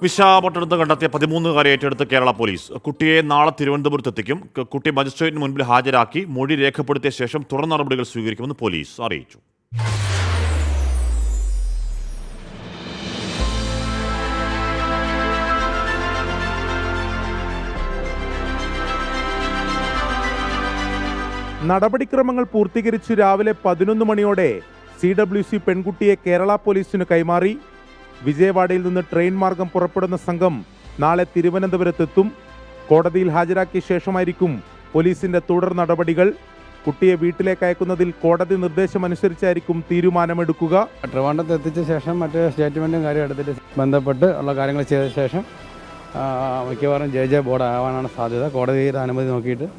വിശാഖപട്ടണത്ത് കണ്ടെത്തിയ 13-കാരെ ഏറ്റെടുത്ത് കേരള പോലീസ്. കുട്ടിയെ നാളെ തിരുവനന്തപുരത്ത് എത്തിക്കും. കുട്ടി മജിസ്ട്രേറ്റിന് മുൻപിൽ ഹാജരാക്കി മൊഴി രേഖപ്പെടുത്തിയ ശേഷം തുടർ നടപടികൾ സ്വീകരിക്കുമെന്ന് പോലീസ് അറിയിച്ചു. നടപടിക്രമങ്ങൾ പൂർത്തീകരിച്ചു രാവിലെ 11 മണിയോടെ CWC പെൺകുട്ടിയെ കേരള പോലീസിന് കൈമാറി. വിജയവാഡയിൽ നിന്ന് ട്രെയിൻ മാർഗം പുറപ്പെടുന്ന സംഘം നാളെ തിരുവനന്തപുരത്തെത്തും. കോടതിയിൽ ഹാജരാക്കിയ ശേഷമായിരിക്കും പോലീസിന്റെ തുടർ നടപടികൾ. കുട്ടിയെ വീട്ടിലേക്ക് അയക്കുന്നതിൽ കോടതി നിർദ്ദേശമനുസരിച്ചായിരിക്കും തീരുമാനമെടുക്കുക. ട്രിവാൻഡ്രത്ത് എത്തിച്ച ശേഷം മറ്റ് സ്റ്റേറ്റ്മെൻറ്റും കാര്യം എടുത്തിട്ട് ബന്ധപ്പെട്ട് ഉള്ള കാര്യങ്ങൾ ചെയ്ത ശേഷം മിക്കവാറും ജെ ബോർഡ് ആവാനാണ് സാധ്യത. കോടതിയുടെ അനുമതി നോക്കിയിട്ട്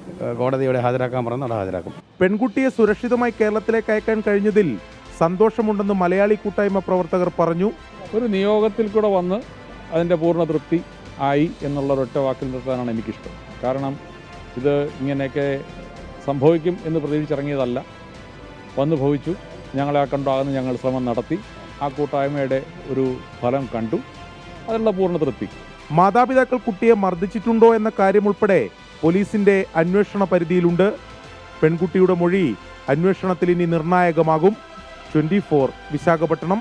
കോടതിയോടെ ഹാജരാക്കാൻ പറഞ്ഞ് അവിടെ ഹാജരാക്കും. പെൺകുട്ടിയെ സുരക്ഷിതമായി കേരളത്തിലേക്ക് അയക്കാൻ കഴിഞ്ഞതിൽ സന്തോഷമുണ്ടെന്ന് മലയാളി കൂട്ടായ്മ പ്രവർത്തകർ പറഞ്ഞു. ഒരു നിയോഗത്തിൽ കൂടെ വന്ന് അതിൻ്റെ പൂർണ്ണ തൃപ്തി ആയി എന്നുള്ള ഒരൊറ്റ വാക്കിൽ നിർത്താനാണ് എനിക്കിഷ്ടം. കാരണം ഇത് ഇങ്ങനെയൊക്കെ സംഭവിക്കും എന്ന് പ്രതീക്ഷിച്ചിറങ്ങിയതല്ല, വന്നു ഭവിച്ചു. ഞങ്ങളെ കണ്ടാകുന്ന ഞങ്ങൾ ശ്രമം നടത്തി, ആ കൂട്ടായ്മയുടെ ഒരു ഫലം കണ്ടു, അതിനുള്ള പൂർണ്ണ തൃപ്തി. മാതാപിതാക്കൾ കുട്ടിയെ മർദ്ദിച്ചിട്ടുണ്ടോ എന്ന കാര്യം ഉൾപ്പെടെ പോലീസിന്റെ അന്വേഷണ പരിധിയിലുണ്ട്. പെൺകുട്ടിയുടെ മൊഴി അന്വേഷണത്തിൽ ഇനി നിർണായകമാകും. 24 വിശാഖപട്ടണം.